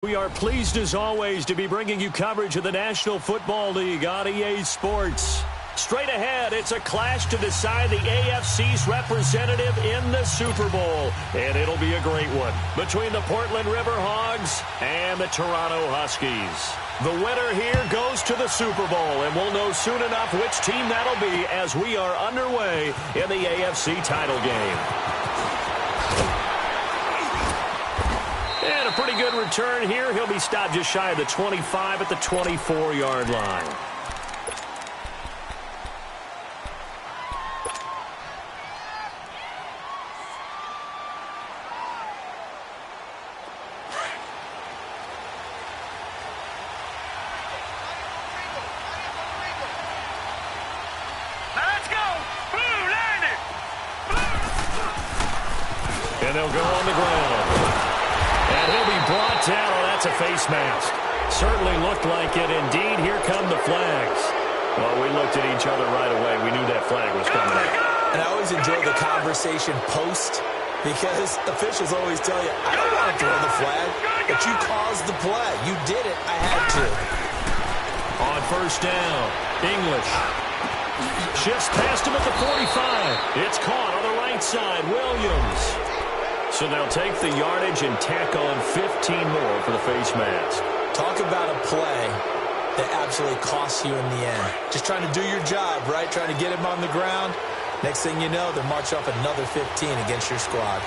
We are pleased as always to be bringing you coverage of the National Football League on EA Sports. Straight ahead, it's a clash to decide the AFC's representative in the Super Bowl. And it'll be a great one between the Portland River Hogs and the Toronto Huskies. The winner here goes to the Super Bowl, and we'll know soon enough which team that'll be as we are underway in the AFC title game. And a pretty good return here. He'll be stopped just shy of the 25 at the 24-yard line. Let's go! Blue landed! And they'll go on the ground. And he'll be brought down. Oh, that's a face mask. Certainly looked like it. Indeed, here come the flags. Well, we looked at each other right away. We knew that flag was coming out. And I always enjoy the conversation post because officials always tell you, I don't want to throw the flag, but you caused the play. You did it. I had to. On first down, English shifts past him at the 45. It's caught on the right side. Williams. So they'll take the yardage and tack on 15 more for the face mask. Talk about a play that absolutely costs you in the end. Just trying to do your job, right? Trying to get him on the ground. Next thing you know, they'll march off another 15 against your squad.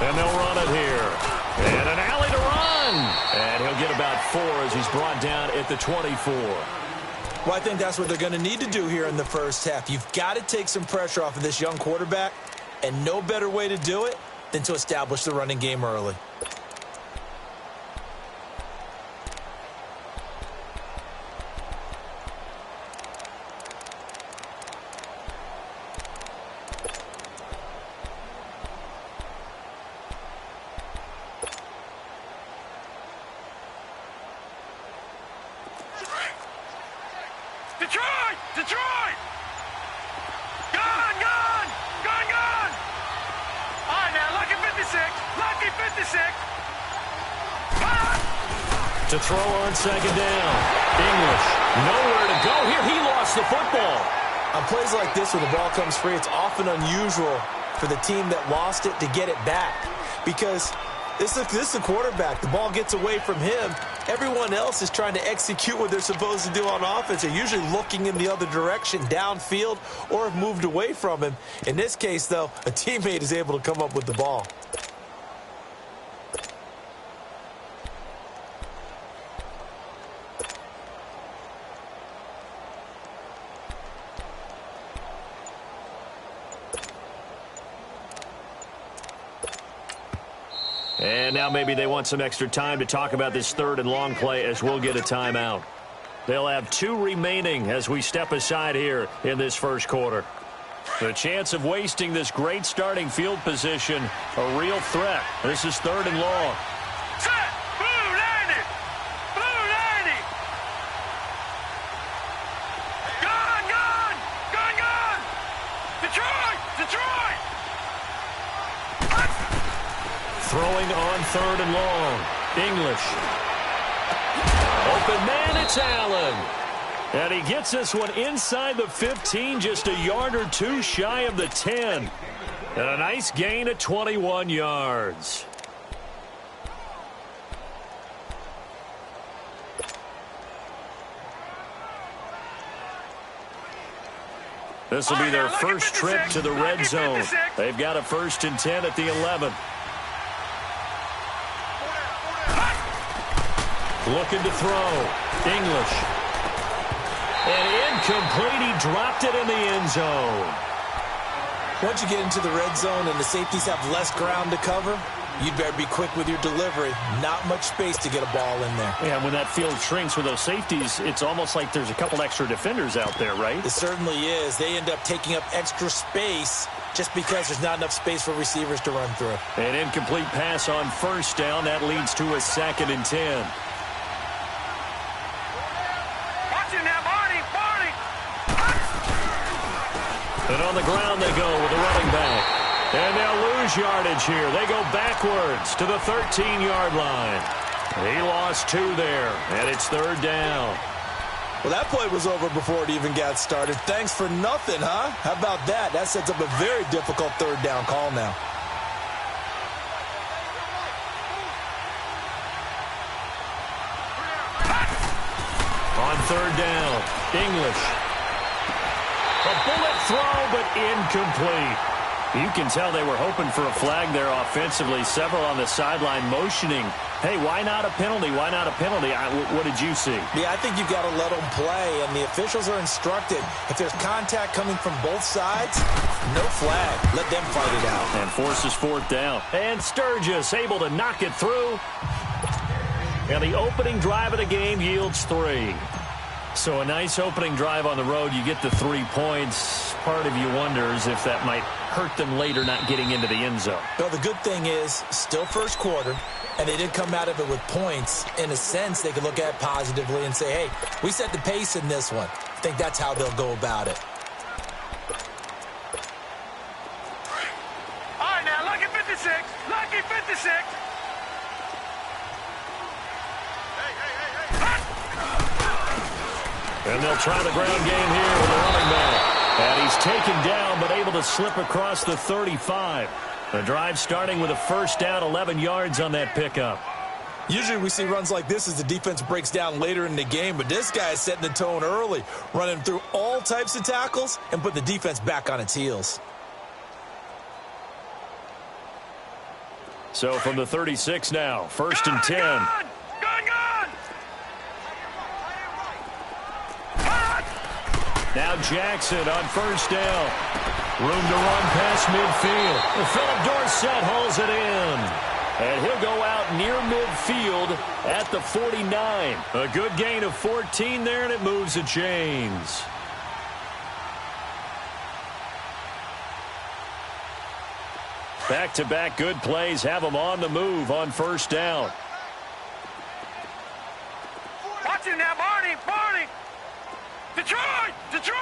And they'll run it here. And an alley to run. And he'll get about 4 as he's brought down at the 24. Well, I think that's what they're going to need to do here in the first half. You've got to take some pressure off of this young quarterback, and no better way to do it than to establish the running game early. Detroit! Detroit! Gone! Gone! Gone! Gone! All right, now, lucky 56. Lucky 56. To throw on second down. English, nowhere to go here. He lost the football. On plays like this where the ball comes free, it's often unusual for the team that lost it to get it back because this is the quarterback. The ball gets away from him. Everyone else is trying to execute what they're supposed to do on offense. They're usually looking in the other direction, downfield, or have moved away from him. In this case, though, a teammate is able to come up with the ball. And now maybe they want some extra time to talk about this third and long play as we'll get a timeout. They'll have 2 remaining as we step aside here in this first quarter. The chance of wasting this great starting field position, a real threat. This is third and long. Set! Blue landed! Blue landed! Gone! Gone! Gone! Gone! Detroit! Detroit! Throwing on third and long. English. Open man, it's Allen. And he gets this one inside the 15, just a yard or 2 shy of the 10. And a nice gain of 21 yards. This will be their first trip to the red zone. They've got a 1st and 10 at the 11. Looking to throw. English. And incomplete. He dropped it in the end zone. Once you get into the red zone and the safeties have less ground to cover, you'd better be quick with your delivery. Not much space to get a ball in there. Yeah, when that field shrinks with those safeties, it's almost like there's a couple extra defenders out there, right? It certainly is. They end up taking up extra space just because there's not enough space for receivers to run through. An incomplete pass on first down. That leads to a 2nd and 10. Watch him now, Barney! Barney! And on the ground they go with a running back. And they'll lose yardage here. They go backwards to the 13-yard line. He lost 2 there, and it's 3rd down. Well, that play was over before it even got started. Thanks for nothing, huh? How about that? That sets up a very difficult 3rd down call now. On 3rd down, English. A bullet throw, but incomplete. You can tell they were hoping for a flag there offensively. Several on the sideline motioning. Hey, why not a penalty? Why not a penalty? What did you see? Yeah, I think you've got to let them play, and the officials are instructed. If there's contact coming from both sides, no flag. Let them fight it out. And forces 4th down. And Sturgis able to knock it through. And the opening drive of the game yields 3. So a nice opening drive on the road. You get the 3 points. Part of you wonders if that might hurt them later not getting into the end zone. Well, the good thing is, still first quarter, and they did come out of it with points. In a sense, they could look at it positively and say, hey, we set the pace in this one. I think that's how they'll go about it. All right, now, lucky 56. Lucky 56. And they'll try the ground game here with a running back. And he's taken down, but able to slip across the 35. The drive starting with a 1st down, 11 yards on that pickup. Usually we see runs like this as the defense breaks down later in the game, but this guy is setting the tone early, running through all types of tackles and put the defense back on its heels. So from the 36 now, 1st and 10. Now Jackson on 1st down. Room to run past midfield. Philip Dorsett hauls it in. And he'll go out near midfield at the 49. A good gain of 14 there, and it moves the chains. Back-to-back good plays have them on the move on 1st down. Watch it now, Barney. Barney. Detroit! Detroit!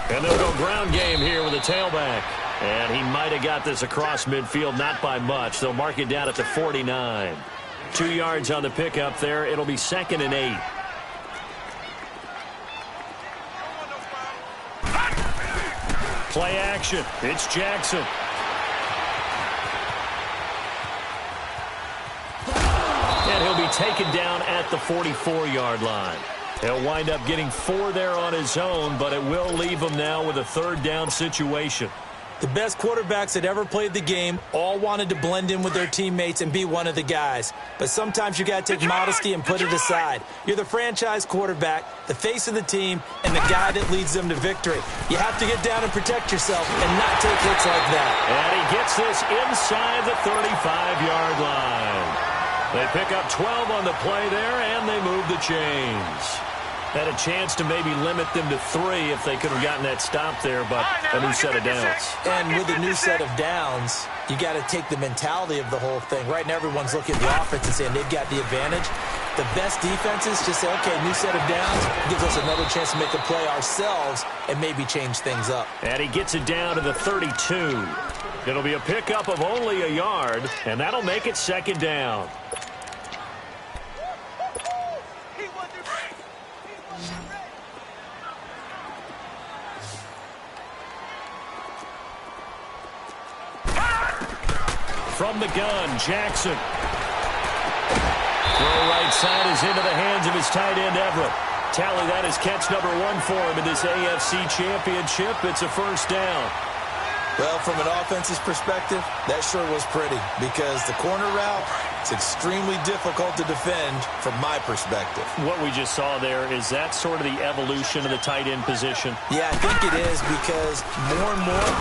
And they'll go ground game here with a tailback. And he might have got this across midfield, not by much. They'll mark it down at the 49. 2 yards on the pickup there. It'll be 2nd and 8. Play action. It's Jackson. And he'll be taken down at the 44-yard line. He'll wind up getting 4 there on his own, but it will leave him now with a 3rd down situation. The best quarterbacks that ever played the game all wanted to blend in with their teammates and be one of the guys. But sometimes you got to take modesty and put it aside. You're the franchise quarterback, the face of the team, and the guy that leads them to victory. You have to get down and protect yourself and not take hits like that. And he gets this inside the 35-yard line. They pick up 12 on the play there, and they move the chains. Had a chance to maybe limit them to 3 if they could have gotten that stop there, but a new set of downs. And with a new set of downs, you got to take the mentality of the whole thing. Right now, everyone's looking at the offense and saying they've got the advantage. The best defenses just say, okay, new set of downs gives us another chance to make a play ourselves and maybe change things up. And he gets it down to the 32. It'll be a pickup of only a yard, and that'll make it 2nd down. From the gun, Jackson. Throw right side is into the hands of his tight end, Everett. Tally that is catch number 1 for him in this AFC Championship. It's a 1st down. Well, from an offensive perspective, that sure was pretty because the corner route, it's extremely difficult to defend from my perspective. What we just saw there, is that sort of the evolution of the tight end position? Yeah, I think it is because more and more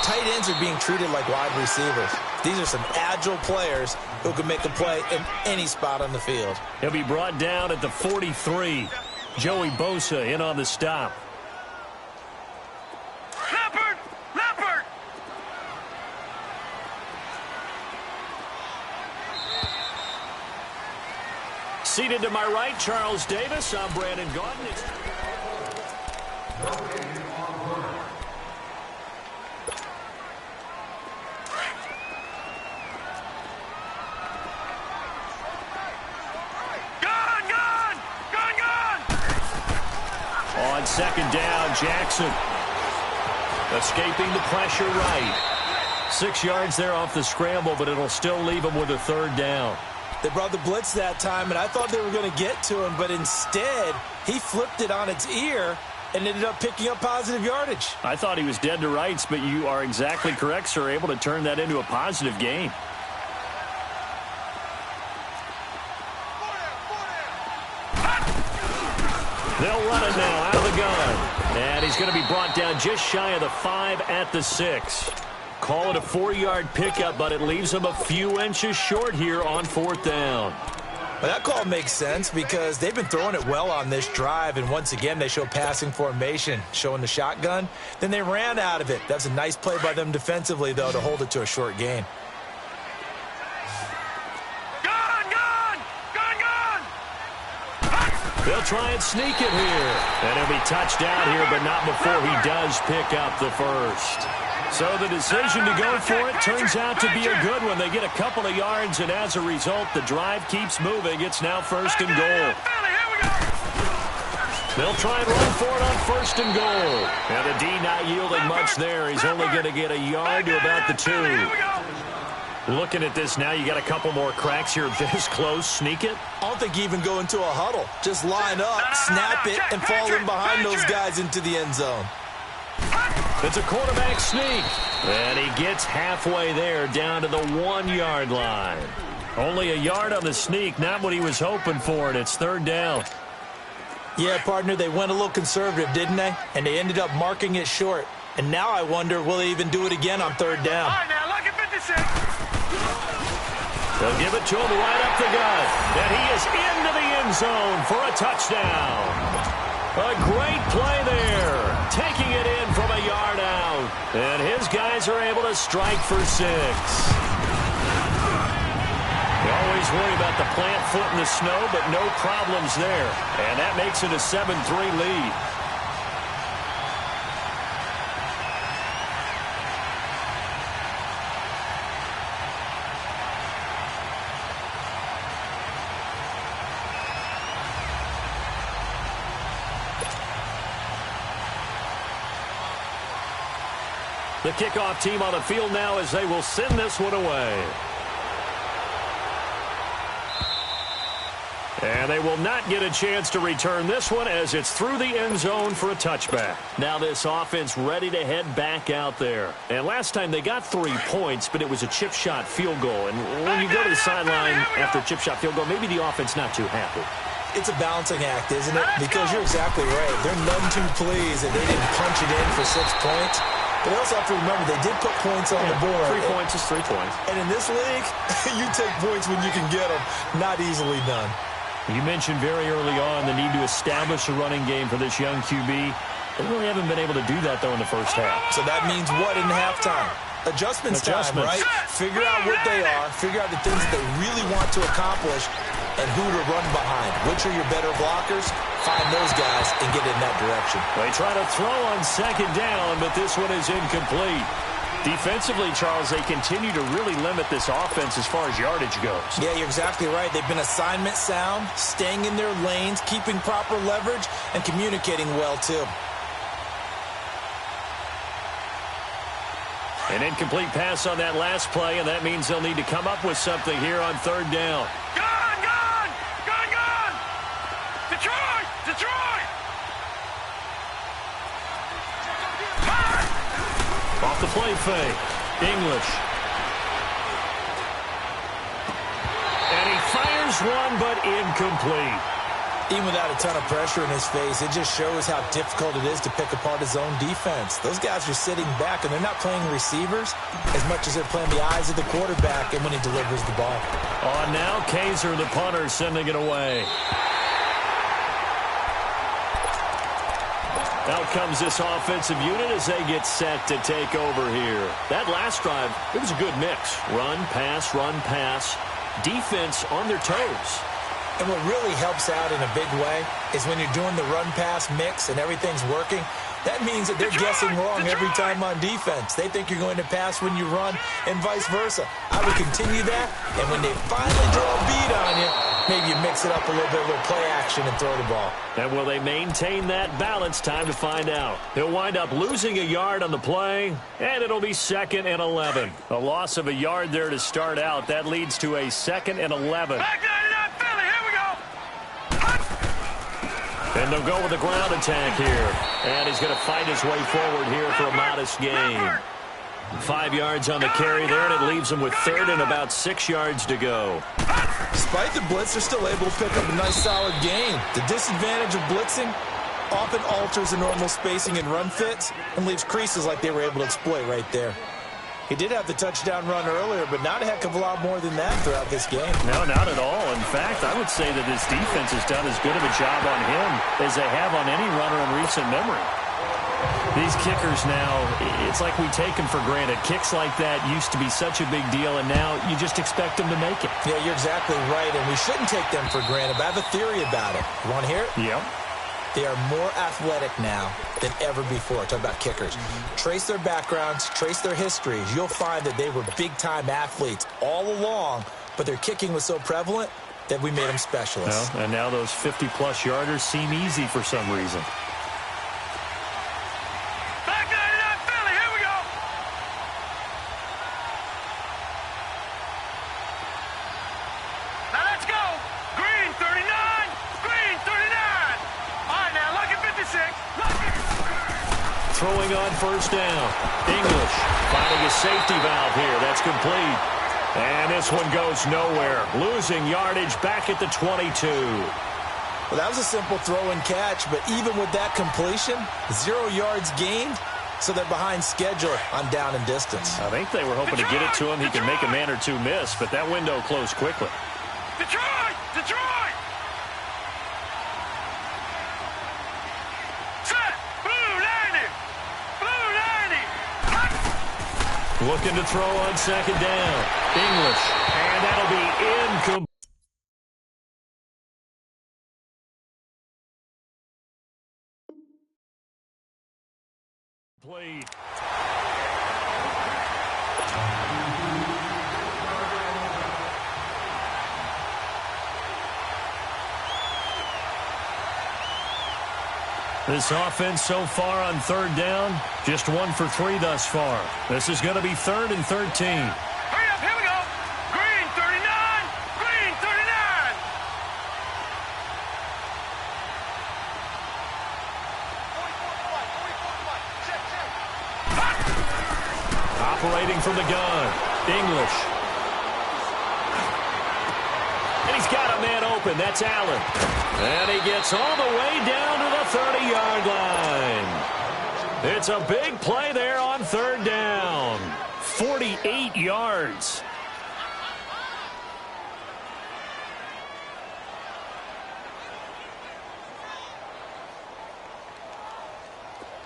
tight ends are being treated like wide receivers. These are some agile players who can make a play in any spot on the field. He'll be brought down at the 43. Joey Bosa in on the stop. Leopard! Leopard! Seated to my right, Charles Davis. I'm Brandon Gaudin. On second down, Jackson escaping the pressure right. 6 yards there off the scramble, but it'll still leave him with a third down. They brought the blitz that time, and I thought they were going to get to him, but instead he flipped it on its ear and ended up picking up positive yardage. I thought he was dead to rights, but you are exactly correct, sir, able to turn that into a positive gain. They'll run it now out of the gun. And he's going to be brought down just shy of the 5 at the 6. Call it a 4-yard pickup, but it leaves him a few inches short here on 4th down. Well, that call makes sense because they've been throwing it well on this drive, and once again they show passing formation, showing the shotgun. Then they ran out of it. That's a nice play by them defensively, though, to hold it to a short gain. They'll try and sneak it here. And he'll be touched down here, but not before he does pick up the first. So the decision to go for it turns out to be a good one. They get a couple of yards, and as a result, the drive keeps moving. It's now 1st and goal. They'll try and run for it on 1st and goal. And the D not yielding much there. He's only going to get a yard to about the 2. Looking at this now, you got a couple more cracks here this close. Sneak it. I don't think you even go into a huddle. Just line up, snap it, and fall in behind those guys into the end zone. It's a quarterback sneak. And he gets halfway there down to the 1-yard line. Only a yard on the sneak, not what he was hoping for, and it's 3rd down. Yeah, partner, they went a little conservative, didn't they? And they ended up marking it short. And now I wonder, will they even do it again on 3rd down? All right, now, look at 56. They'll give it to him right up the gut. And he is into the end zone for a touchdown. A great play there. Taking it in from a yard out. And his guys are able to strike for 6. You always worry about the plant foot in the snow, but no problems there. And that makes it a 7-3 lead. The kickoff team on the field now as they will send this one away. And they will not get a chance to return this one as it's through the end zone for a touchback. Now this offense ready to head back out there. And last time they got 3 points, but it was a chip shot field goal. And when you go to the sideline after a chip shot field goal, maybe the offense not too happy. It's a balancing act, isn't it? Because you're exactly right. They're none too pleased that they didn't punch it in for 6 points. But they also have to remember they did put points on the board. 3 points is 3 points. And in this league, you take points when you can get them. Not easily done. You mentioned very early on the need to establish a running game for this young QB. They really haven't been able to do that, though, in the first half. So that means what in halftime? Adjustments time, right? Figure out what they are. Figure out the things that they really want to accomplish and who to run behind. Which are your better blockers? Find those guys and get in that direction. They try to throw on second down, but this one is incomplete. Defensively, Charles, they continue to really limit this offense as far as yardage goes. Yeah, you're exactly right. They've been assignment sound, staying in their lanes, keeping proper leverage, and communicating well, too. An incomplete pass on that last play, and that means they'll need to come up with something here on 3rd down. Gone! Gone! Gone! Gone! Detroit! Detroit! Off the play fake. English. And he fires one, but incomplete. Even without a ton of pressure in his face, it just shows how difficult it is to pick apart his own defense. Those guys are sitting back, and they're not playing receivers as much as they're playing the eyes of the quarterback and when he delivers the ball. On now, Kaiser, the punter, sending it away. Out comes this offensive unit as they get set to take over here. That last drive, it was a good mix. Run, pass, defense on their toes. And what really helps out in a big way is when you're doing the run-pass mix and everything's working, That means that they're guessing wrong every time on defense. They think you're going to pass when you run and vice versa. I would continue that, and when they finally draw a beat on you, maybe you mix it up a little bit, a little play action, and throw the ball. And will they maintain that balance? Time to find out. He'll wind up losing a yard on the play, and it'll be 2nd and 11. A loss of a yard there to start out. That leads to a 2nd and 11. Back 99 Philly, here we go. And they'll go with the ground attack here. And he's going to fight his way forward here for a modest gain. 5 yards on the carry there, and it leaves him with 3rd and about 6 yards to go. Despite the blitz, they're still able to pick up a nice, solid gain. The disadvantage of blitzing often alters the normal spacing and run fits and leaves creases like they were able to exploit right there. He did have the touchdown run earlier, but not a heck of a lot more than that throughout this game. No, not at all. In fact, I would say that this defense has done as good of a job on him as they have on any runner in recent memory. These kickers now, it's like we take them for granted. Kicks like that used to be such a big deal, and now you just expect them to make it. Yeah, you're exactly right, and we shouldn't take them for granted, but I have a theory about it. You want to hear it? Yep. They are more athletic now than ever before. Talk about kickers. Trace their backgrounds, trace their histories. You'll find that they were big-time athletes all along, but their kicking was so prevalent that we made them specialists. Well, and now those 50-plus yarders seem easy for some reason. Back 99 Philly, here we go. Now let's go. Green 39, green 39. All right, now lucky 56, lucky. Throwing on 1st down. English finding a safety valve here. That's complete. And this one goes nowhere. Losing yardage back at the 22. Well, that was a simple throw and catch, but even with that completion, 0 yards gained, so they're behind schedule on down and distance. I think they were hoping to get it to him. He could make a man or two miss, but that window closed quickly. Detroit, Detroit. Set, blue 90, blue 90. Looking to throw on 2nd down. English, and that'll be incomplete. This offense so far on 3rd down, just 1 for 3 thus far. This is going to be 3rd and 13. Hurry up, here we go. Green 39, green 39. Operating from the gun, English. And he's got a man open. That's Allen. And he gets all the way down to the 30-yard line. It's a big play there on 3rd down. 48 yards.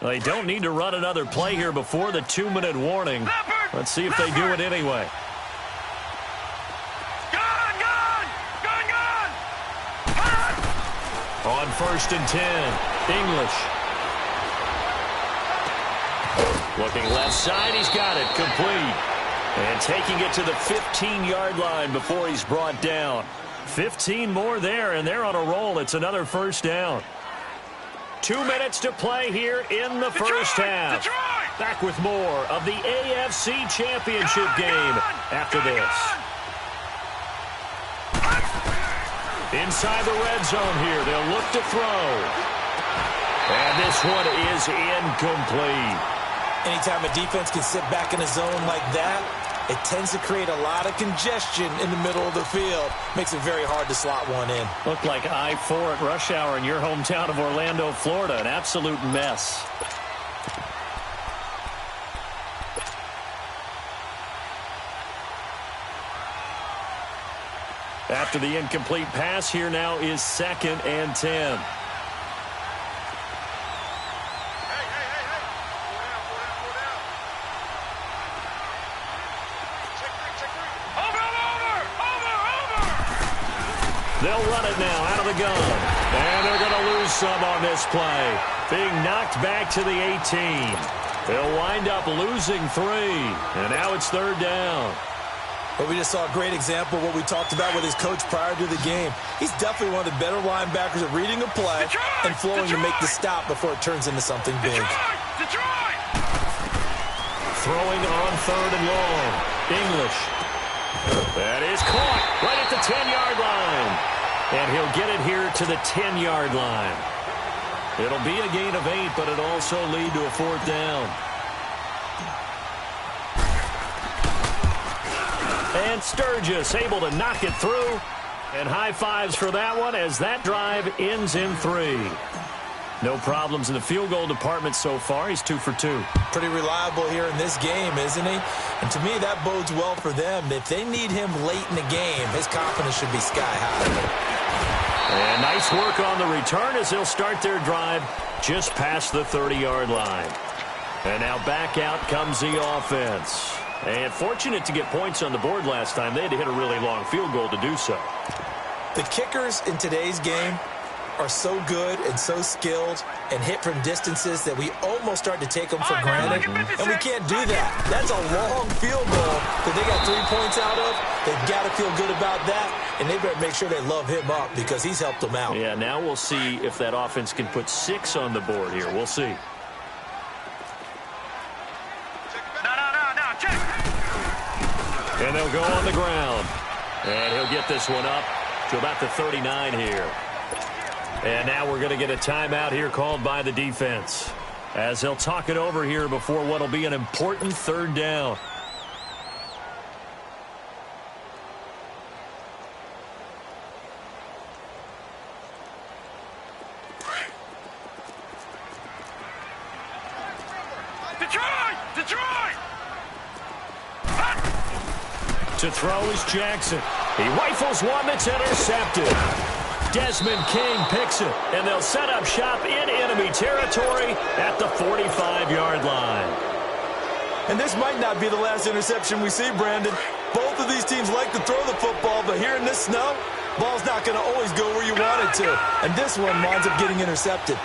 They don't need to run another play here before the 2-minute warning. Let's see if they do it anyway. Gun, gun, gun, gun. On 1st and 10, English. Looking left side, he's got it, complete. And taking it to the 15-yard line before he's brought down. 15 more there, and they're on a roll. It's another 1st down. 2 minutes to play here in the first half. Back with more of the AFC Championship game after this. Inside the red zone here. They'll look to throw. And this one is incomplete. Anytime a defense can sit back in a zone like that, it tends to create a lot of congestion in the middle of the field. Makes it very hard to slot one in. Looked like I-4 at rush hour in your hometown of Orlando, Florida. An absolute mess. After the incomplete pass, here now is 2nd and 10. They'll run it now out of the gun. And they're going to lose some on this play. being knocked back to the 18. They'll wind up losing 3, and now it's 3rd down. But we just saw a great example of what we talked about with his coach prior to the game. He's definitely one of the better linebackers at reading a play and flowing to make the stop before it turns into something big. Throwing on 3rd and long. English. That is caught right at the 10-yard line. And he'll get it here to the 10-yard line. It'll be a gain of 8, but it'll also lead to a 4th down. And Sturgis able to knock it through. And high fives for that one as that drive ends in 3. No problems in the field goal department so far. He's 2 for 2. Pretty reliable here in this game, isn't he? And to me, that bodes well for them. If they need him late in the game, his confidence should be sky high. And nice work on the return as they'll start their drive just past the 30-yard line. And now back out comes the offense. And fortunate to get points on the board last time. They had to hit a really long field goal to do so. The kickers in today's game are so good and so skilled and hit from distances that we almost start to take them for granted. And we can't do that. That's a long field goal that they got 3 points out of. They've got to feel good about that. And they better make sure they love him up because he's helped them out. Yeah, now we'll see if that offense can put 6 on the board here. We'll see. Check. And they'll go on the ground. And he'll get this one up to about the 39 here. And now we're going to get a timeout here called by the defense as they'll talk it over here before what will be an important 3rd down. Detroit! To throw is Jackson. He rifles one that's intercepted. Desmond King picks it, and they'll set up shop in enemy territory at the 45-yard line. And this might not be the last interception we see, Brandon. Both of these teams like to throw the football, but here in this snow, ball's not going to always go where you want it to. And this one winds up getting intercepted.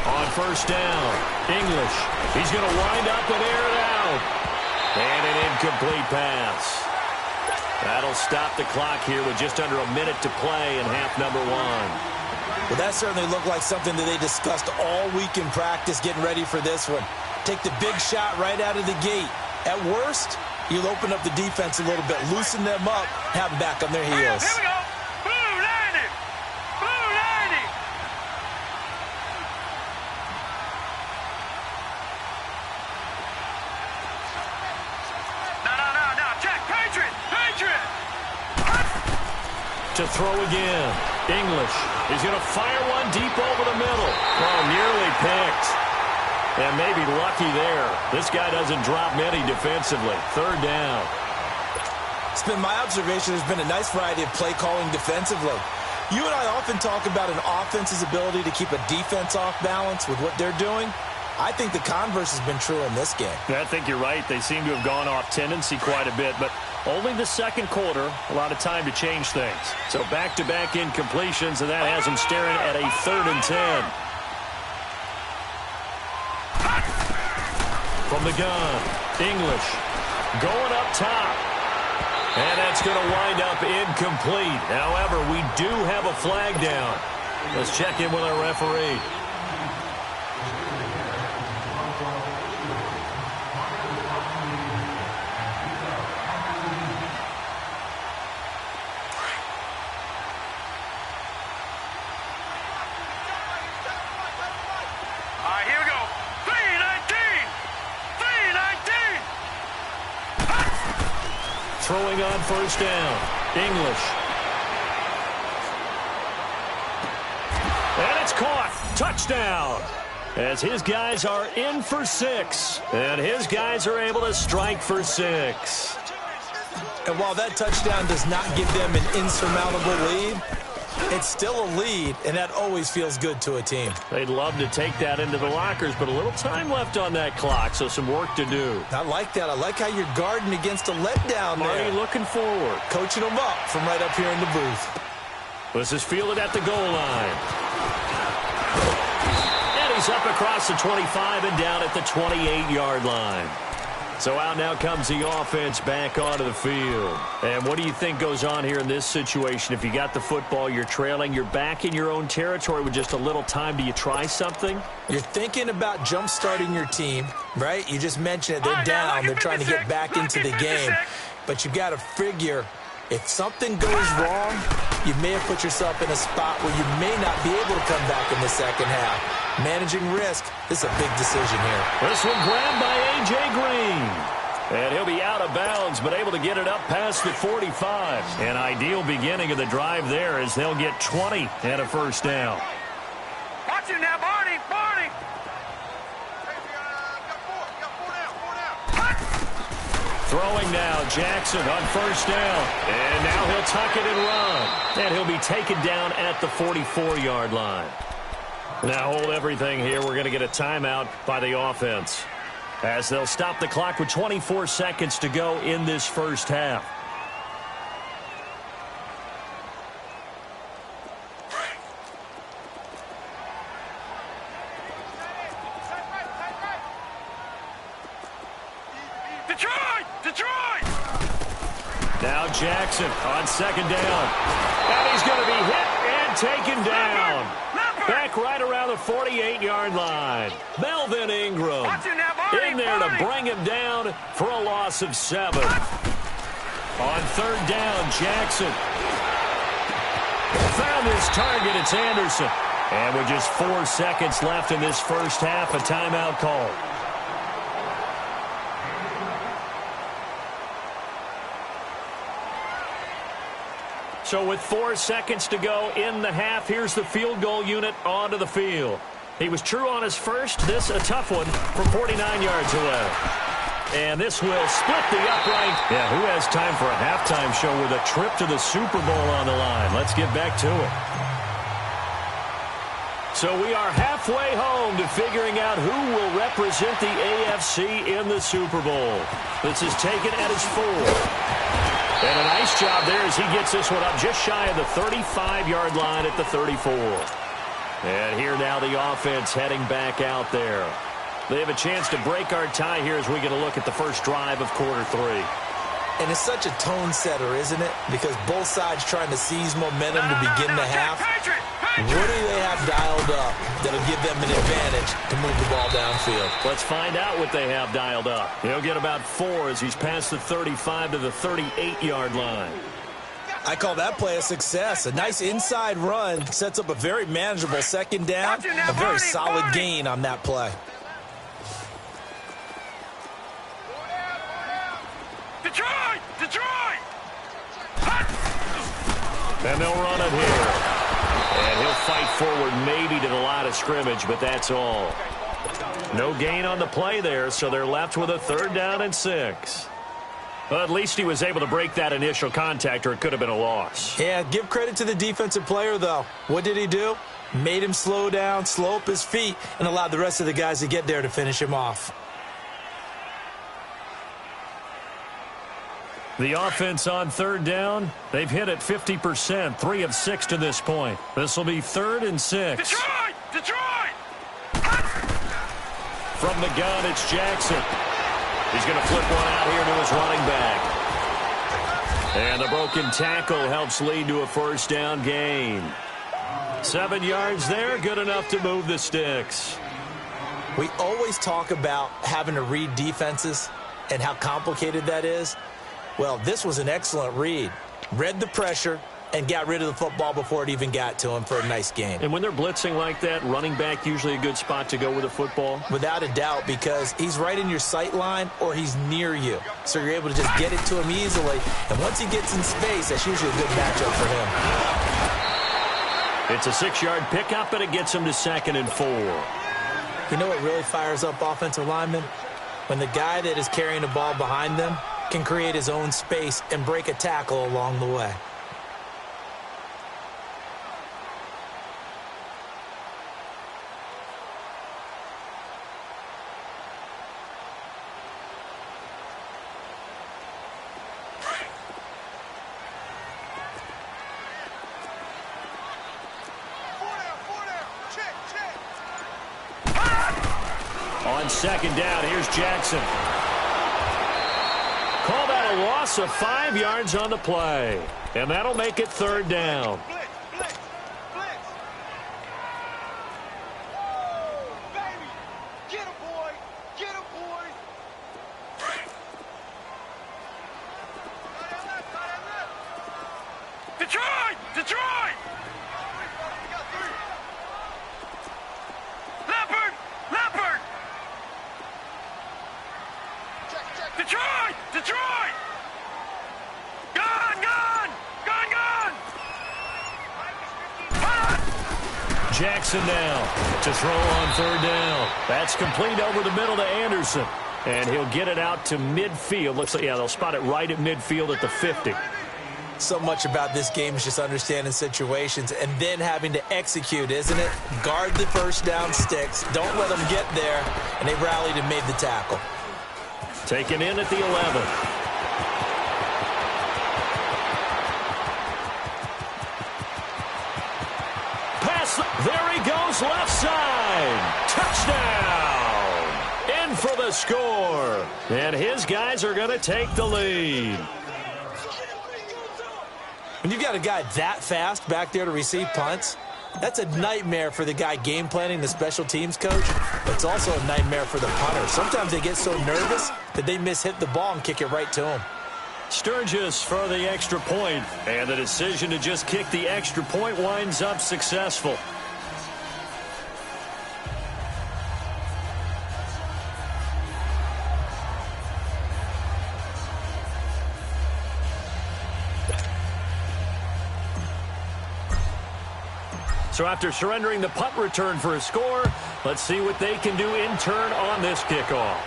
On 1st down, English. He's going to wind up and air it out. And an incomplete pass. That'll stop the clock here with just under a minute to play in half number 1. Well, that certainly looked like something that they discussed all week in practice getting ready for this one. Take the big shot right out of the gate. At worst, you'll open up the defense a little bit, loosen them up, have them back on their heels. Here we go. Blue 90. Blue 90. No. Check. Patriot. To throw again. English. He's going to fire one deep over the middle. Oh, nearly picked. And maybe lucky there. This guy doesn't drop many defensively. 3rd down. It's been my observation there's been a nice variety of play calling defensively. You and I often talk about an offense's ability to keep a defense off balance with what they're doing. I think the converse has been true in this game. I think you're right. They seem to have gone off tendency quite a bit, but only the 2nd quarter, a lot of time to change things. So back-to-back incompletions, and that has them staring at a 3rd and 10. From the gun, English going up top. And that's going to wind up incomplete. However, we do have a flag down. Let's check in with our referee. Here we go. 319. Throwing on 1st down. English. And it's caught. Touchdown. As his guys are in for 6. And his guys are able to strike for 6. And while that touchdown does not give them an insurmountable lead, it's still a lead, and that always feels good to a team. They'd love to take that into the lockers, but a little time left on that clock, so some work to do. I like that. I like how you're guarding against a letdown there. Marty looking forward. Coaching them up from right up here in the booth. This is fielded at the goal line. It's up across the 25 and down at the 28-yard line. So out now comes the offense back onto the field. And what do you think goes on here in this situation? If you got the football, you're trailing, you're back in your own territory with just a little time. Do you try something? You're thinking about jump-starting your team, right? You just mentioned it. They're down. They're trying to get back into the game. But you've got to figure if something goes wrong, you may have put yourself in a spot where you may not be able to come back in the second half. Managing risk, this is a big decision here. This one grabbed by A.J. Green. And he'll be out of bounds, but able to get it up past the 45. An ideal beginning of the drive there as they'll get 20 and a first down. Watch it now, Barney! Barney! Throwing now, Jackson on first down. And now he'll tuck it and run. And he'll be taken down at the 44-yard line. Now hold everything here. We're going to get a timeout by the offense, as they'll stop the clock with 24 seconds to go in this first half. Detroit! Now Jackson on second down. And he's going to be hit and taken down. Back right around the 48-yard line. Melvin Ingram in there to bring him down for a loss of 7. On third down, Jackson found his target. It's Anderson. And with just 4 seconds left in this first half, a timeout call. So with 4 seconds to go in the half, here's the field goal unit onto the field. He was true on his first. This a tough one from 49 yards away. And this will split the upright. Yeah, who has time for a halftime show with a trip to the Super Bowl on the line? Let's get back to it. So we are halfway home to figuring out who will represent the AFC in the Super Bowl. This is taken at his 4. And a nice job there as he gets this one up just shy of the 35-yard line at the 34. And here now the offense heading back out there. They have a chance to break our tie here as we get a look at the first drive of quarter 3. And it's such a tone setter, isn't it? Because both sides trying to seize momentum to begin the half. What do they have dialed up that'll give them an advantage to move the ball downfield? Let's find out what they have dialed up. He'll get about 4 as he's past the 35 to the 38-yard line. I call that play a success. A nice inside run sets up a very manageable second down. A very solid gain on that play. Detroit! And they'll run it here. And he'll fight forward maybe to the line of scrimmage, but that's all. No gain on the play there, so they're left with a third down and 6. Well, at least he was able to break that initial contact, or it could have been a loss. Yeah, give credit to the defensive player, though. What did he do? Made him slow down, slow up his feet, and allowed the rest of the guys to get there to finish him off. The offense on third down, they've hit it 50%, 3 of 6 to this point. This will be 3rd and 6. Detroit! From the gun, it's Jackson. He's going to flip one out here to his running back. And the broken tackle helps lead to a first down gain. 7 yards there, good enough to move the sticks. We always talk about having to read defenses and how complicated that is. Well, this was an excellent read. Read the pressure and got rid of the football before it even got to him for a nice game. And when they're blitzing like that, running back usually a good spot to go with the football? Without a doubt, because he's right in your sight line or he's near you. So you're able to just get it to him easily. And once he gets in space, that's usually a good matchup for him. It's a 6-yard pickup, and it gets him to 2nd and 4. You know what really fires up offensive linemen? When the guy that is carrying the ball behind them can create his own space and break a tackle along the way. On second down, here's Jackson. Call that a loss of 5 yards on the play. And that'll make it third down. Detroit! Detroit! Leopard! Leopard! Detroit! Detroit! Gone! Gone! Gone! Gone! Jackson now to throw on third down. That's complete over the middle to Anderson. And he'll get it out to midfield. Looks like, yeah, they'll spot it right at midfield at the 50. So much about this game is just understanding situations and then having to execute, isn't it? Guard the first down sticks. Don't let them get there. And they rallied and made the tackle. Taken in at the 11. Pass. There he goes, left side. Touchdown. In for the score. And his guys are going to take the lead. When you've got a guy that fast back there to receive punts, that's a nightmare for the guy game planning, the special teams coach. It's also a nightmare for the punter. Sometimes they get so nervous that they mishit the ball and kick it right to him. Sturgis for the extra point, and the decision to just kick the extra point winds up successful. So after surrendering the punt return for a score, let's see what they can do in turn on this kickoff.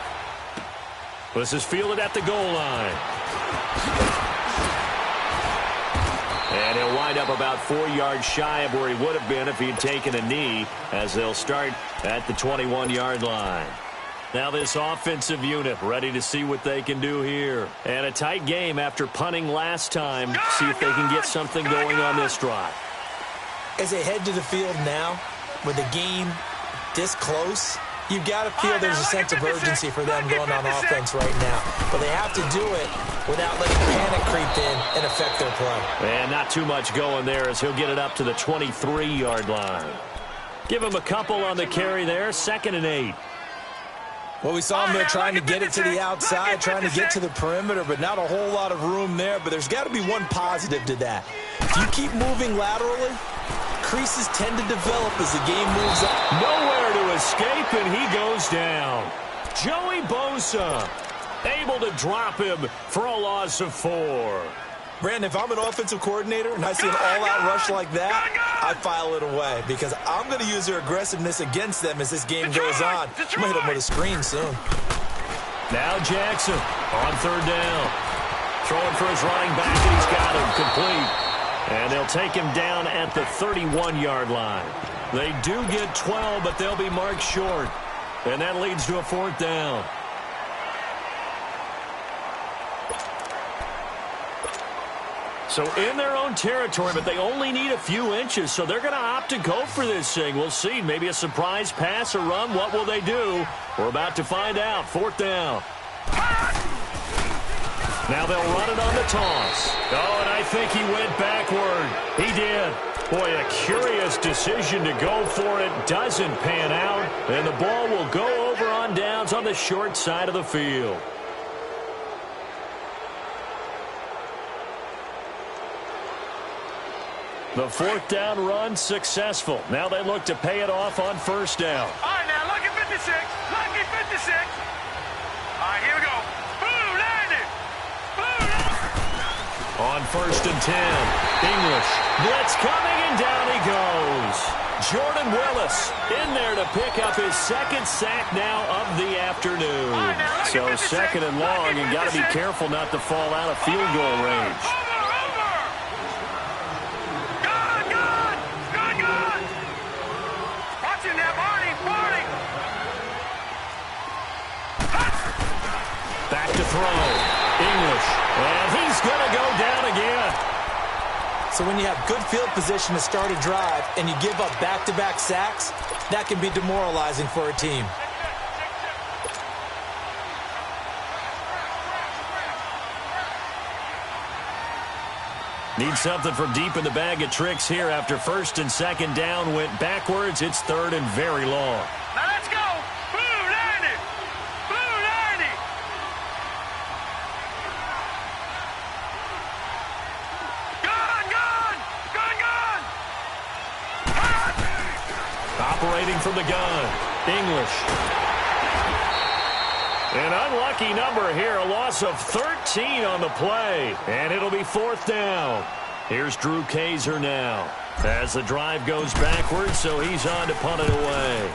This is fielded at the goal line. And he'll wind up about 4 yards shy of where he would have been if he'd taken a knee, as they'll start at the 21-yard line. Now this offensive unit ready to see what they can do here. And a tight game after punting last time. See if they can get something going on this drive. As they head to the field now, with the game this close, you've got to feel there's a sense of urgency for them going on offense right now. But they have to do it without letting panic creep in and affect their play. And not too much going there as he'll get it up to the 23-yard line. Give him a couple on the carry there, 2nd and 8. Well, we saw him there trying to get it to the outside, trying to get to the perimeter, but not a whole lot of room there. But there's got to be one positive to that. If you keep moving laterally, creases tend to develop as the game moves up. Nowhere to escape, and he goes down. Joey Bosa able to drop him for a loss of 4. Brandon, if I'm an offensive coordinator and I see an all-out rush like that, I file it away because I'm going to use their aggressiveness against them as this game goes on. I'm going to hit them with a screen soon. Now Jackson on third down. Throwing for his running back, and he's got him complete. And they'll take him down at the 31-yard line. They do get 12, but they'll be marked short. And that leads to a 4th down. So in their own territory, but they only need a few inches, so they're going to opt to go for this thing. We'll see. Maybe a surprise pass or run. What will they do? We're about to find out. 4th down. Now they'll run it on the toss. Oh, and I think he went backward. He did. Boy, a curious decision to go for it. Doesn't pan out. And the ball will go over on downs on the short side of the field. The 4th down run successful. Now they look to pay it off on 1st down. All right, now, lucky 56. Lucky 56. All right, here we go. Boom, landed. Boom. On 1st and 10. English. Blitz coming, and down he goes. Jordan Willis in there to pick up his 2nd sack now of the afternoon. So 2nd and long, and got to be careful not to fall out of field goal range. Back to throw. English. And he's going to go down again. So when you have good field position to start a drive and you give up back-to-back sacks, that can be demoralizing for a team. Need something from deep in the bag of tricks here after first and second down went backwards. It's third and very long. Now let's go. Blue 90. Blue 90. Gun, gun. Gun, gun. Operating from the gun. English. An unlucky number here, a loss of 13 on the play, and it'll be fourth down. Here's Drew Kaiser now as the drive goes backwards, so he's on to punt it away.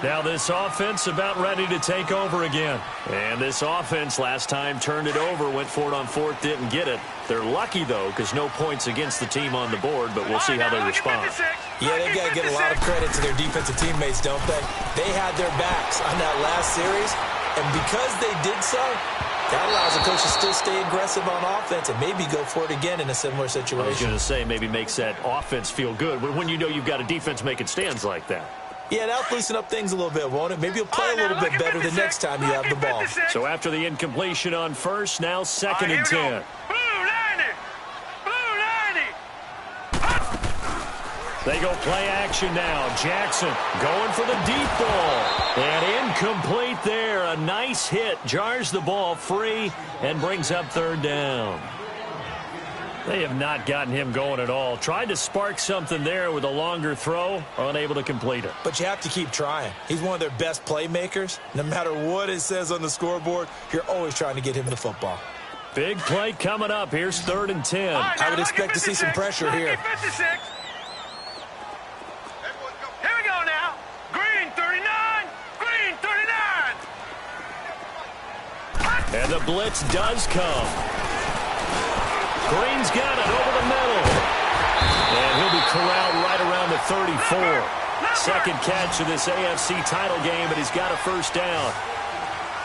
Now this offense about ready to take over again. And this offense last time turned it over, went for it on fourth, didn't get it. They're lucky, though, because no points against the team on the board, but we'll see how they respond. Yeah, they've got to get a lot of credit to their defensive teammates, don't they? They had their backs on that last series, and because they did so, that allows the coach to still stay aggressive on offense and maybe go for it again in a similar situation. I was going to say maybe makes that offense feel good, but when you know you've got a defense making stands like that. Yeah, that'll loosen up things a little bit, won't it? Maybe you'll play a little bit better the next time you have the ball. So after the incompletion on first, now second and 10. They go play action now. Jackson going for the deep ball. And incomplete there. A nice hit. Jars the ball free and brings up third down. They have not gotten him going at all. Tried to spark something there with a longer throw. Unable to complete it. But you have to keep trying. He's one of their best playmakers. No matter what it says on the scoreboard, you're always trying to get him the football. Big play coming up. Here's third and 10. I would expect to see some pressure here. And the blitz does come. Green's got it over the middle. And he'll be corralled right around the 34. Second catch of this AFC title game, but he's got a first down.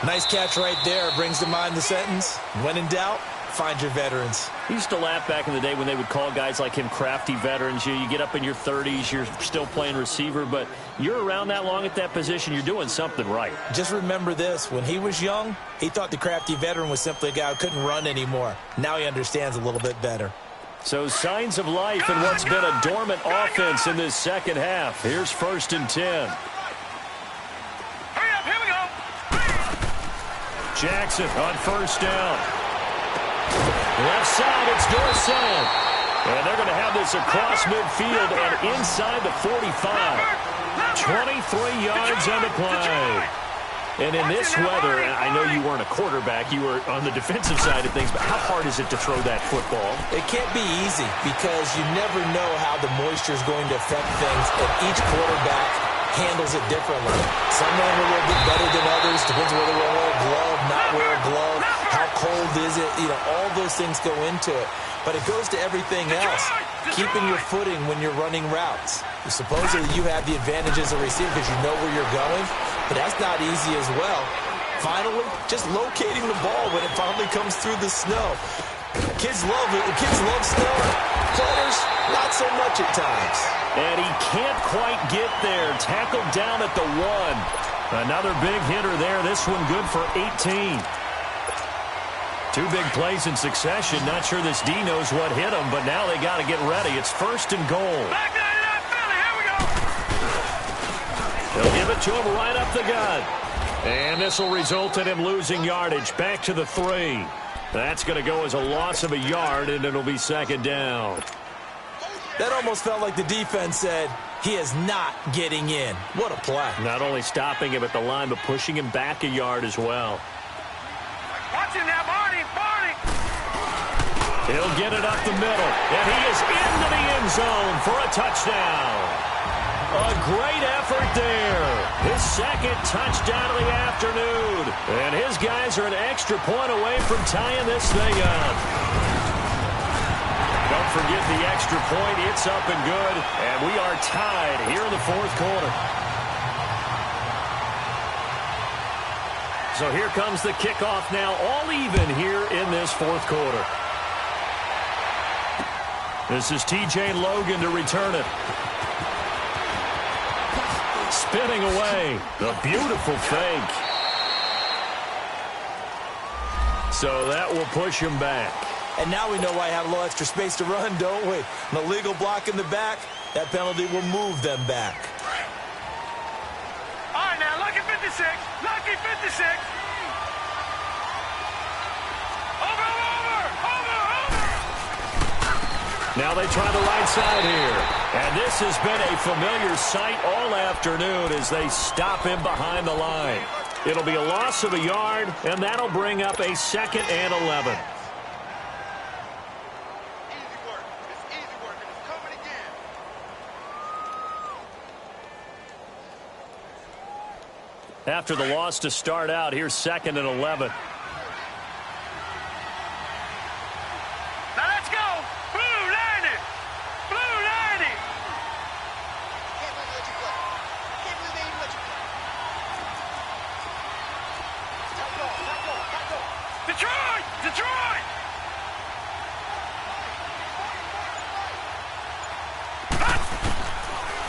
Nice catch right there. Brings to mind the sentence, when in doubt, find your veterans. He used to laugh back in the day when they would call guys like him crafty veterans. You get up in your 30s, you're still playing receiver, but you're around that long at that position, you're doing something right. Just remember this. When he was young, he thought the crafty veteran was simply a guy who couldn't run anymore. Now he understands a little bit better. So signs of life in what's been a dormant offense in this second half. Here's first and 10. Hurry up, here we go. Jackson on first down. Left side, it's Dorsett. And they're going to have this across midfield and inside the 45. 23 yards on the play. And in this weather, I know you weren't a quarterback, you were on the defensive side of things, but how hard is it to throw that football? It can't be easy because you never know how the moisture is going to affect things, and each quarterback handles it differently. Some men are a little bit better than others. Depends whether they wear a glove, not wear a glove. How cold is it? You know, all those things go into it. But it goes to everything else. Keeping your footing when you're running routes. Supposedly you have the advantage as a receiver because you know where you're going, but that's not easy as well. Finally, just locating the ball when it finally comes through the snow. Kids love it. Kids love snow. Players, not so much at times. And he can't quite get there. Tackled down at the 1. Another big hitter there. This one good for 18. Two big plays in succession. Not sure this D knows what hit him, but now they got to get ready. It's first and goal. Back 99 Philly, here we go. They'll give it to him right up the gut. And this will result in him losing yardage. Back to the 3. That's going to go as a loss of a yard, and it'll be second down. That almost felt like the defense said, he is not getting in. What a play. Not only stopping him at the line, but pushing him back a yard as well. Watch him now, Barney, Barney. He'll get it up the middle, and he is into the end zone for a touchdown. A great effort there. His second touchdown of the afternoon. And his guys are an extra point away from tying this thing up. Don't forget the extra point. It's up and good. And we are tied here in the fourth quarter. So here comes the kickoff now, all even here in this fourth quarter. This is T.J. Logan to return it. Spinning away. The beautiful fake. So that will push him back. And now we know why I have a little extra space to run, don't we? An illegal block in the back, that penalty will move them back. All right, now, lucky 56. Lucky 56. Over. Now they try the right side here. And this has been a familiar sight all afternoon as they stop him behind the line. It'll be a loss of a yard, and that'll bring up a 2nd and 11. Easy work. It's easy work, and it's coming again. After the loss to start out, here's 2nd and 11. Now let's go. Blue 90. Blue 90. Can't believe they let you play. Can't believe they even let you play. Tight goal. Detroit! Detroit!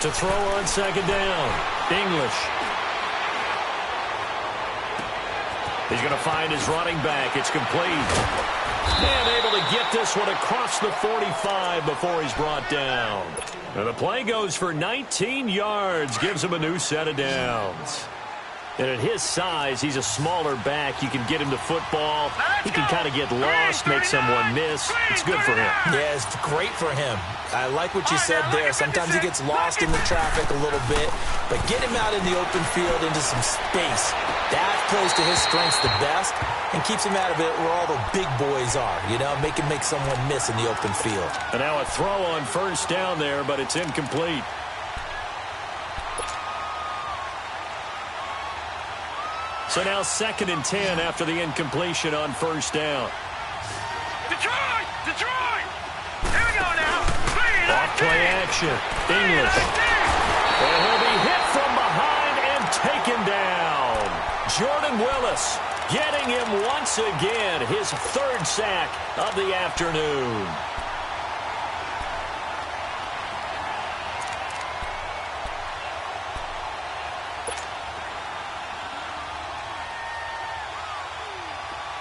To throw on 2nd down. English. He's going to find his running back. It's complete. And able to get this one across the 45 before he's brought down. And the play goes for 19 yards. Gives him a new set of downs. And at his size, he's a smaller back. You can get him the football. He can kind of get lost, make someone miss. It's good for him. Yeah, it's great for him. I like what you said there. Sometimes he gets lost in the traffic a little bit, but get him out in the open field into some space. That plays to his strengths the best and keeps him out of it where all the big boys are, you know, make him make someone miss in the open field. And now a throw on 1st down there, but it's incomplete. So now 2nd and 10 after the incompletion on 1st down. Detroit! Detroit! Here we go now. Off play action. English. And he'll be hit from behind and taken down. Jordan Willis getting him once again, his 3rd sack of the afternoon.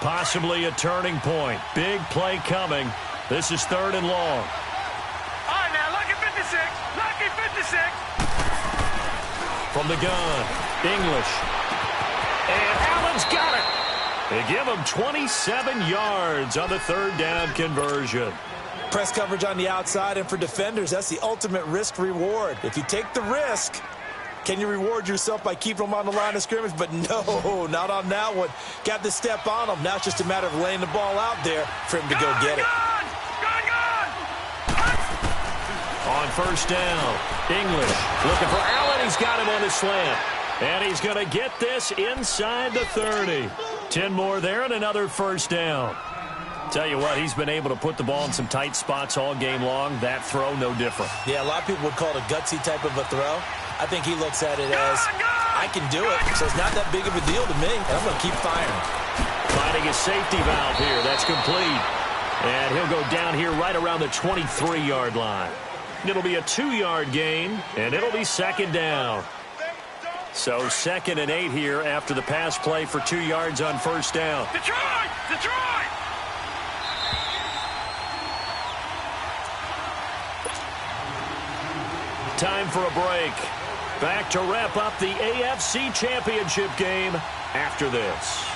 Possibly a turning point. Big play coming. This is 3rd and long. All right, now, lucky 56. Lucky 56. From the gun, English. And Allen's got it. They give him 27 yards on the 3rd down conversion. Press coverage on the outside, and for defenders, that's the ultimate risk-reward. If you take the risk, can you reward yourself by keeping them on the line of scrimmage? But no, not on that one. Got to step on them. Now it's just a matter of laying the ball out there for him to go get it. On 1st down, English looking for Allen. He's got him on the slant. And he's going to get this inside the 30. 10 more there and another 1st down. Tell you what, he's been able to put the ball in some tight spots all game long. That throw, no different. Yeah, a lot of people would call it a gutsy type of a throw. I think he looks at it as, I can do it, so it's not that big of a deal to me, and I'm going to keep firing. Finding his safety valve here. That's complete. And he'll go down here right around the 23-yard line. It'll be a 2-yard gain, and it'll be 2nd down. So 2nd and 8 here after the pass play for 2 yards on 1st down. Detroit! Detroit! Time for a break. Back to wrap up the AFC Championship game after this.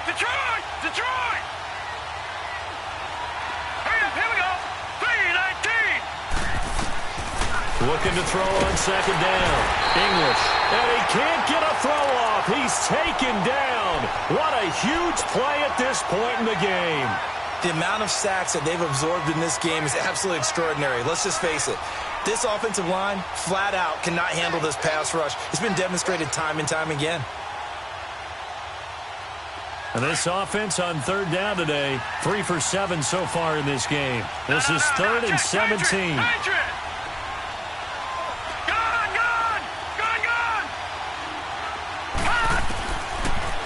Detroit! Detroit! Hurry up, here we go. 3-19. Looking to throw on 2nd down. English. And he can't get a throw off. He's taken down. What a huge play at this point in the game. The amount of sacks that they've absorbed in this game is absolutely extraordinary. Let's just face it. This offensive line, flat out, cannot handle this pass rush. It's been demonstrated time and time again. And this offense on 3rd down today, 3 for 7 so far in this game. This is 3rd and 17.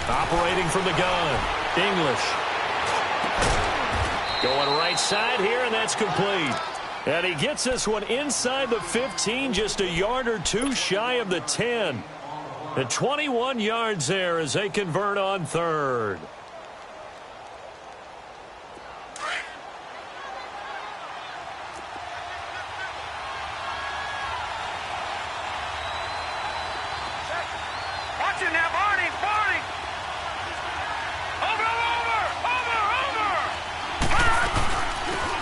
Operating from the gun, English. Going right side here, and that's complete. And he gets this one inside the 15, just a yard or two shy of the 10. The 21 yards there as they convert on third. Watch it now, Barney.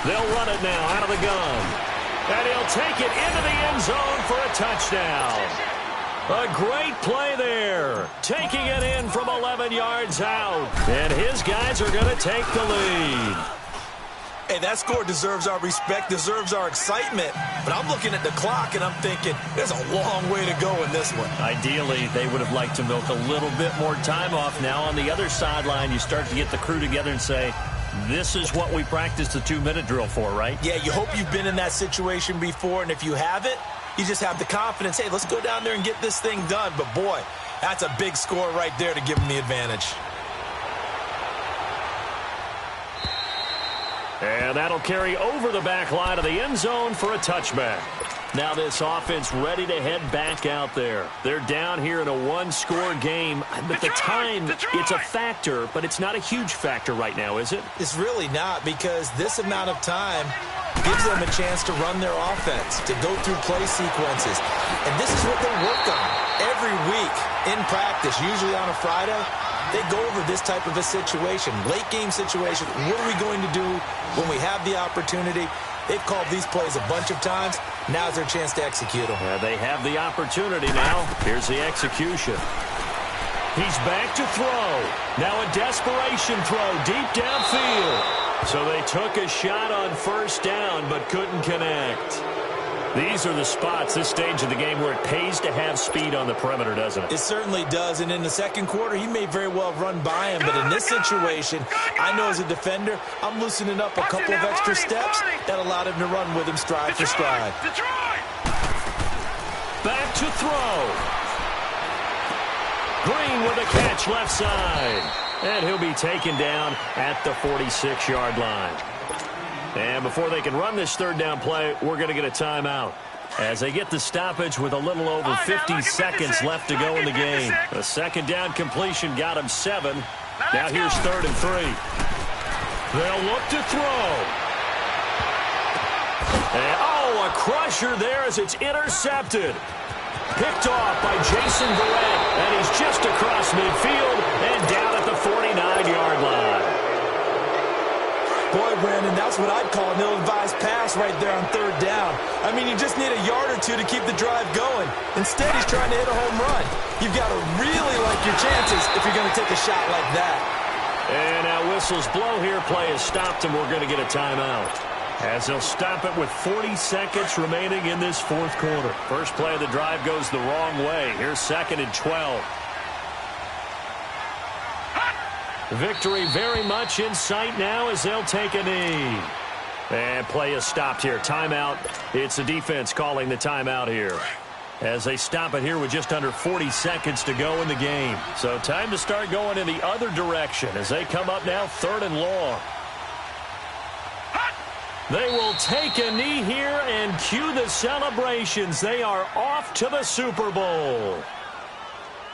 They'll run it now out of the gun. And he'll take it into the end zone for a touchdown. A great play there. Taking it in from 11 yards out. And his guys are going to take the lead. Hey, that score deserves our respect, deserves our excitement. But I'm looking at the clock, and I'm thinking, there's a long way to go in this one. Ideally, they would have liked to milk a little bit more time off. Now on the other sideline, you start to get the crew together and say, this is what we practiced the 2-minute drill for, right? Yeah, you hope you've been in that situation before, and if you haven't, you just have the confidence, hey, let's go down there and get this thing done. But, boy, that's a big score right there to give them the advantage. And that'll carry over the back line of the end zone for a touchback. Now this offense ready to head back out there. They're down here in a one-score game. But the time, it's a factor, but it's not a huge factor right now, is it? It's really not, because this amount of time gives them a chance to run their offense, to go through play sequences. And this is what they work on every week in practice, usually on a Friday. They go over this type of a situation, late-game situation. What are we going to do when we have the opportunity? They've called these plays a bunch of times. Now's their chance to execute them. They have the opportunity now. Here's the execution. He's back to throw. Now a desperation throw deep downfield. So they took a shot on first down but couldn't connect. These are the spots, this stage of the game, where it pays to have speed on the perimeter, doesn't it? It certainly does, and in the second quarter, he may very well run by him, but in this situation, I know as a defender, I'm loosening up a couple of extra steps that allowed him to run with him stride for stride. Back to throw. Green with a catch left side, and he'll be taken down at the 46-yard line. And before they can run this third down play, we're going to get a timeout as they get the stoppage with a little over 50 seconds left to go in the game. A second down completion got him 7. Now here's 3rd and 3. They'll look to throw. And, a crusher there as it's intercepted. Picked off by Jason Verrett, and he's just across midfield and down at the 49-yard line. Boy, Brandon, that's what I'd call an ill-advised pass right there on third down. I mean, you just need a yard or two to keep the drive going. Instead, he's trying to hit a home run. You've got to really like your chances if you're going to take a shot like that. And now whistles blow here. Play has stopped, and we're going to get a timeout, as they'll stop it with 40 seconds remaining in this fourth quarter. First play of the drive goes the wrong way. Here's 2nd and 12. Victory very much in sight now as they'll take a knee. And play is stopped here. Timeout. It's the defense calling the timeout here, as they stop it here with just under 40 seconds to go in the game. So time to start going in the other direction as they come up now 3rd and long. They will take a knee here and cue the celebrations. They are off to the Super Bowl.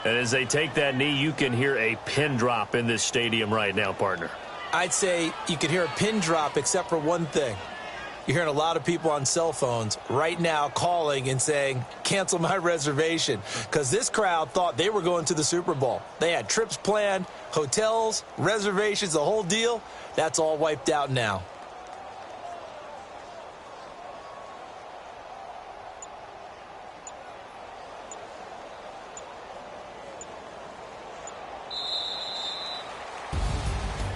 And as they take that knee, you can hear a pin drop in this stadium right now, partner. I'd say you could hear a pin drop except for one thing. You're hearing a lot of people on cell phones right now calling and saying, cancel my reservation, because this crowd thought they were going to the Super Bowl. They had trips planned, hotels, reservations, the whole deal. That's all wiped out now.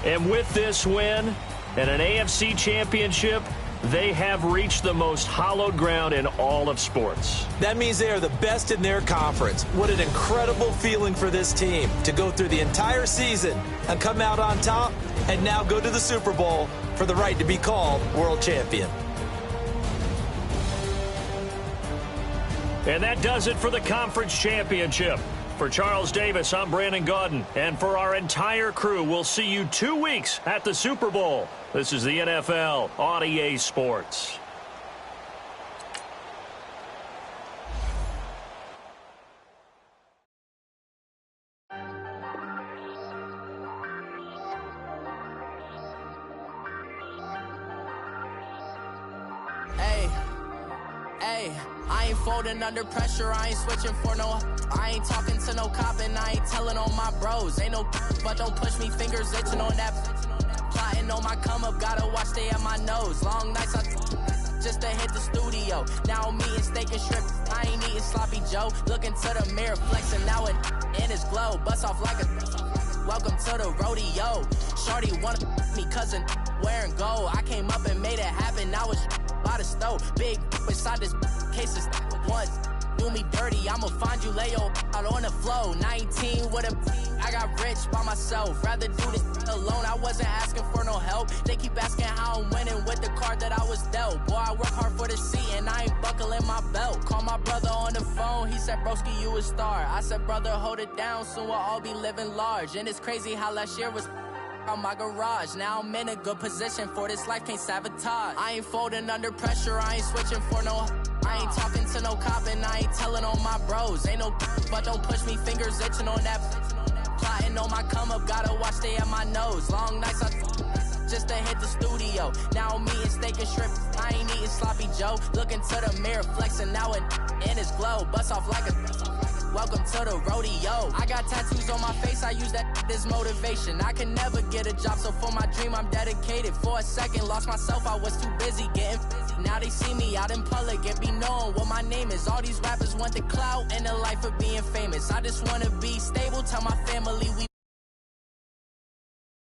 And with this win and an AFC championship, they have reached the most hallowed ground in all of sports. That means they are the best in their conference. What an incredible feeling for this team to go through the entire season and come out on top and now go to the Super Bowl for the right to be called world champion. And that does it for the conference championship. For Charles Davis, I'm Brandon Gaudin. And for our entire crew, we'll see you 2 weeks at the Super Bowl. This is the NFL on EA Sports. Ayy, I ain't folding under pressure, I ain't switching for no. I ain't talking to no cop and I ain't telling on my bros. Ain't no but don't push me, fingers itching on that. Plotting on my come up, gotta watch stay at my nose. Long nights I just to hit the studio. Now I'm eating steak and shrimp, I ain't eating sloppy Joe. Looking to the mirror, flexing now it in his glow. Bust off like a welcome to the rodeo. Shorty wanna me cousin wearing gold. I came up and made it happen, now it's by the stove. Big inside this cases once do me dirty, I'ma find you lay your out on the floor. 19 with a I got rich by myself, rather do this alone. I wasn't asking for no help, they keep asking how I'm winning with the card that I was dealt. Boy, I work hard for the seat and I ain't buckling my belt. Call my brother on the phone, he said broski you a star. I said brother hold it down, soon we'll all be living large. And it's crazy how last year was on my garage. Now I'm in a good position for this life, can't sabotage. I ain't folding under pressure, I ain't switching for no. I ain't talking to no cop and I ain't telling on my bros. Ain't no but don't push me, fingers itching on that. Plotting on my come up, gotta watch stay at my nose. Long nights I just to hit the studio. Now I'm eating steak and shrimp, I ain't eating sloppy Joe. Looking to the mirror, flexing now it in his glow. Bust off like a welcome to the rodeo. I got tattoos on my face, I use that as motivation. I can never get a job, so for my dream I'm dedicated. For a second, lost myself, I was too busy getting busy. Now they see me out in public and be known what my name is. All these rappers want the clout and the life of being famous. I just wanna be stable, tell my family